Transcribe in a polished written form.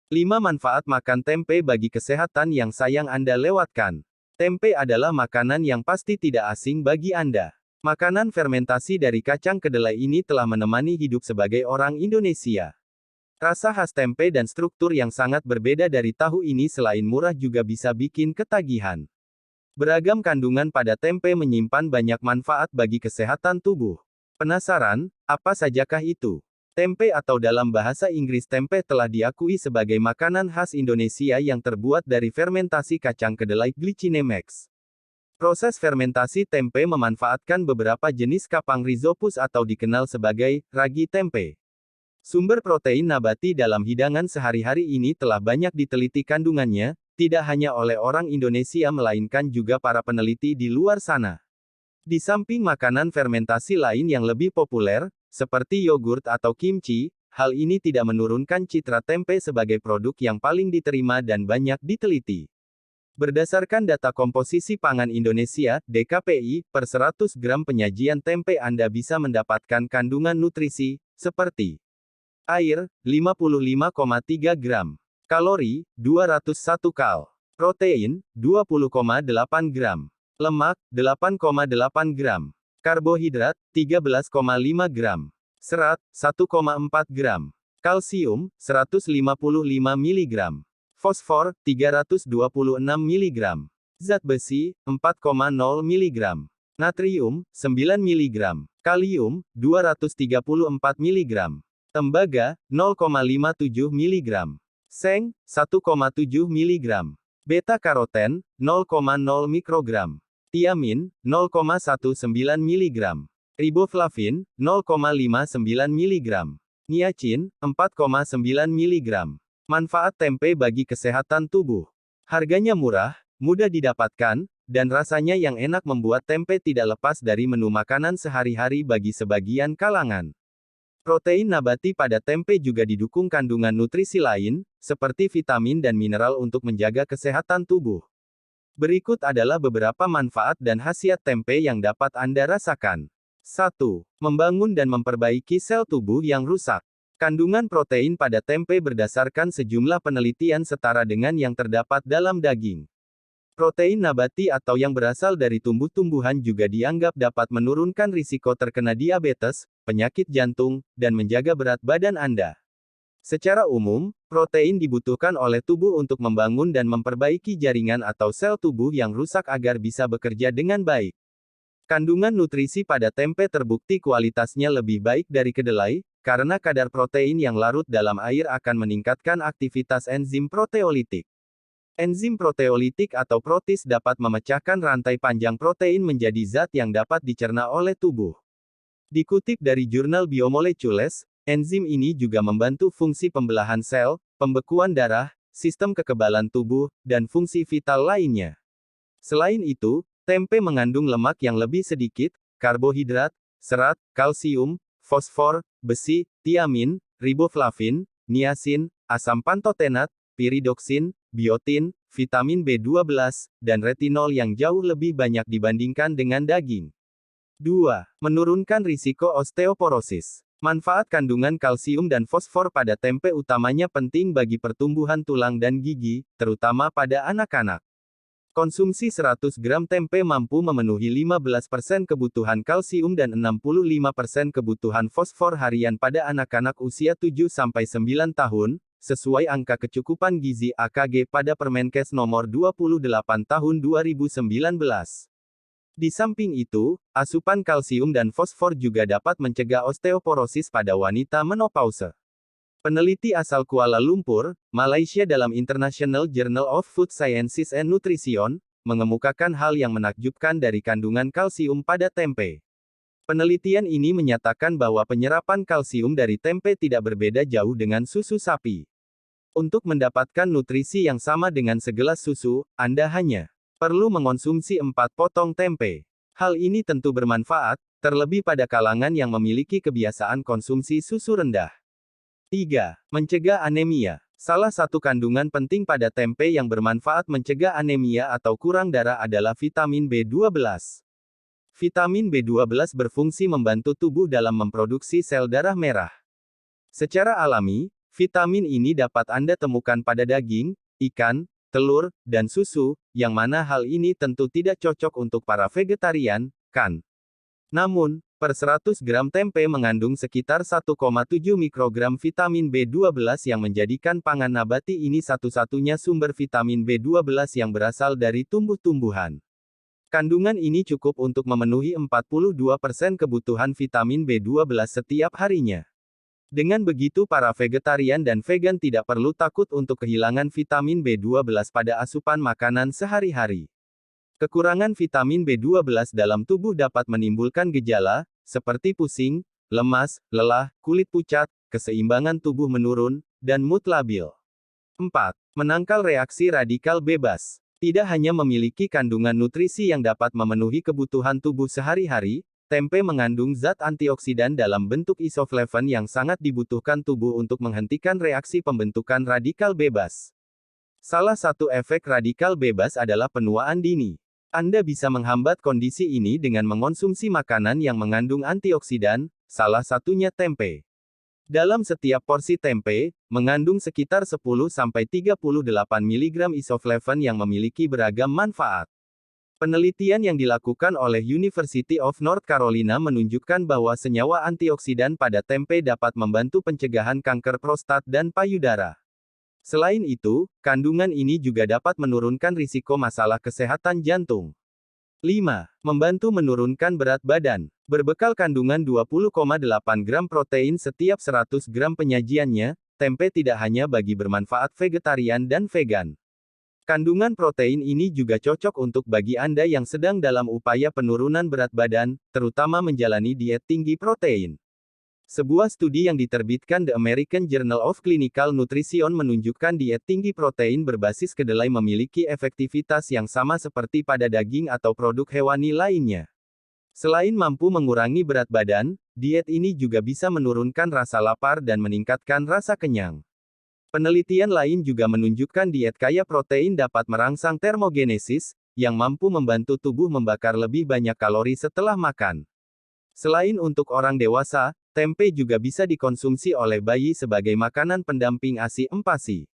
5 manfaat makan tempe bagi kesehatan yang sayang Anda lewatkan. Tempe adalah makanan yang pasti tidak asing bagi Anda. Makanan fermentasi dari kacang kedelai ini telah menemani hidup sebagai orang Indonesia. Rasa khas tempe dan struktur yang sangat berbeda dari tahu ini selain murah juga bisa bikin ketagihan. Beragam kandungan pada tempe menyimpan banyak manfaat bagi kesehatan tubuh. Penasaran, apa sajakah itu? Tempe atau dalam bahasa Inggris tempe telah diakui sebagai makanan khas Indonesia yang terbuat dari fermentasi kacang kedelai Glycinemax. Proses fermentasi tempe memanfaatkan beberapa jenis kapang rhizopus atau dikenal sebagai ragi tempe. Sumber protein nabati dalam hidangan sehari-hari ini telah banyak diteliti kandungannya, tidak hanya oleh orang Indonesia melainkan juga para peneliti di luar sana. Di samping makanan fermentasi lain yang lebih populer, seperti yogurt atau kimchi, hal ini tidak menurunkan citra tempe sebagai produk yang paling diterima dan banyak diteliti. Berdasarkan data Komposisi Pangan Indonesia, DKPI, per 100 gram penyajian tempe Anda bisa mendapatkan kandungan nutrisi, seperti air, 55,3 gram, kalori, 201 kal, protein, 20,8 gram, lemak, 8,8 gram, karbohidrat, 13,5 gram, serat, 1,4 gram, kalsium, 155 mg, fosfor, 326 mg, zat besi, 4,0 mg, natrium, 9 mg, kalium, 234 mg, tembaga, 0,57 mg, seng, 1,7 mg, beta-karoten, 0,0 mikrogram, tiamin, 0,19 mg, riboflavin, 0,59 mg, niacin, 4,9 mg. Manfaat tempe bagi kesehatan tubuh. Harganya murah, mudah didapatkan, dan rasanya yang enak membuat tempe tidak lepas dari menu makanan sehari-hari bagi sebagian kalangan. Protein nabati pada tempe juga didukung kandungan nutrisi lain, seperti vitamin dan mineral untuk menjaga kesehatan tubuh. Berikut adalah beberapa manfaat dan khasiat tempe yang dapat Anda rasakan. 1. Membangun dan memperbaiki sel tubuh yang rusak. Kandungan protein pada tempe berdasarkan sejumlah penelitian setara dengan yang terdapat dalam daging. Protein nabati atau yang berasal dari tumbuh-tumbuhan juga dianggap dapat menurunkan risiko terkena diabetes, penyakit jantung, dan menjaga berat badan Anda. Secara umum, protein dibutuhkan oleh tubuh untuk membangun dan memperbaiki jaringan atau sel tubuh yang rusak agar bisa bekerja dengan baik. Kandungan nutrisi pada tempe terbukti kualitasnya lebih baik dari kedelai, karena kadar protein yang larut dalam air akan meningkatkan aktivitas enzim proteolitik. Enzim proteolitik atau protis dapat memecahkan rantai panjang protein menjadi zat yang dapat dicerna oleh tubuh. Dikutip dari jurnal Biomolecules, enzim ini juga membantu fungsi pembelahan sel, pembekuan darah, sistem kekebalan tubuh, dan fungsi vital lainnya. Selain itu, tempe mengandung lemak yang lebih sedikit, karbohidrat, serat, kalsium, fosfor, besi, tiamin, riboflavin, niacin, asam pantotenat, piridoksin, biotin, vitamin B12, dan retinol yang jauh lebih banyak dibandingkan dengan daging. 2. Menurunkan risiko osteoporosis. Manfaat kandungan kalsium dan fosfor pada tempe utamanya penting bagi pertumbuhan tulang dan gigi, terutama pada anak-anak. Konsumsi 100 gram tempe mampu memenuhi 15% kebutuhan kalsium dan 65% kebutuhan fosfor harian pada anak-anak usia 7-9 tahun, sesuai angka kecukupan gizi AKG pada Permenkes nomor 28 tahun 2019. Di samping itu, asupan kalsium dan fosfor juga dapat mencegah osteoporosis pada wanita menopause. Peneliti asal Kuala Lumpur, Malaysia dalam International Journal of Food Sciences and Nutrition, mengemukakan hal yang menakjubkan dari kandungan kalsium pada tempe. Penelitian ini menyatakan bahwa penyerapan kalsium dari tempe tidak berbeda jauh dengan susu sapi. Untuk mendapatkan nutrisi yang sama dengan segelas susu, Anda hanya perlu mengonsumsi 4 potong tempe. Hal ini tentu bermanfaat, terlebih pada kalangan yang memiliki kebiasaan konsumsi susu rendah. 3. Mencegah anemia. Salah satu kandungan penting pada tempe yang bermanfaat mencegah anemia atau kurang darah adalah vitamin B12. Vitamin B12 berfungsi membantu tubuh dalam memproduksi sel darah merah. Secara alami, Vitamin ini dapat Anda temukan pada daging, ikan, telur, dan susu, yang mana hal ini tentu tidak cocok untuk para vegetarian, kan? Namun, per 100 gram tempe mengandung sekitar 1,7 mikrogram vitamin B12 yang menjadikan pangan nabati ini satu-satunya sumber vitamin B12 yang berasal dari tumbuh-tumbuhan. Kandungan ini cukup untuk memenuhi 42% kebutuhan vitamin B12 setiap harinya. Dengan begitu para vegetarian dan vegan tidak perlu takut untuk kehilangan vitamin B12 pada asupan makanan sehari-hari. Kekurangan vitamin B12 dalam tubuh dapat menimbulkan gejala, seperti pusing, lemas, lelah, kulit pucat, keseimbangan tubuh menurun, dan mood labil. 4. Menangkal reaksi radikal bebas. Tidak hanya memiliki kandungan nutrisi yang dapat memenuhi kebutuhan tubuh sehari-hari, tempe mengandung zat antioksidan dalam bentuk isoflavon yang sangat dibutuhkan tubuh untuk menghentikan reaksi pembentukan radikal bebas. Salah satu efek radikal bebas adalah penuaan dini. Anda bisa menghambat kondisi ini dengan mengonsumsi makanan yang mengandung antioksidan, salah satunya tempe. Dalam setiap porsi tempe, mengandung sekitar 10–38 mg isoflavon yang memiliki beragam manfaat. Penelitian yang dilakukan oleh University of North Carolina menunjukkan bahwa senyawa antioksidan pada tempe dapat membantu pencegahan kanker prostat dan payudara. Selain itu, kandungan ini juga dapat menurunkan risiko masalah kesehatan jantung. 5. Membantu menurunkan berat badan. Berbekal kandungan 20,8 gram protein setiap 100 gram penyajiannya, tempe tidak hanya bagi bermanfaat vegetarian dan vegan. Kandungan protein ini juga cocok untuk bagi Anda yang sedang dalam upaya penurunan berat badan, terutama menjalani diet tinggi protein. Sebuah studi yang diterbitkan The American Journal of Clinical Nutrition menunjukkan diet tinggi protein berbasis kedelai memiliki efektivitas yang sama seperti pada daging atau produk hewani lainnya. Selain mampu mengurangi berat badan, diet ini juga bisa menurunkan rasa lapar dan meningkatkan rasa kenyang. Penelitian lain juga menunjukkan diet kaya protein dapat merangsang termogenesis, yang mampu membantu tubuh membakar lebih banyak kalori setelah makan. Selain untuk orang dewasa, tempe juga bisa dikonsumsi oleh bayi sebagai makanan pendamping ASI empasi.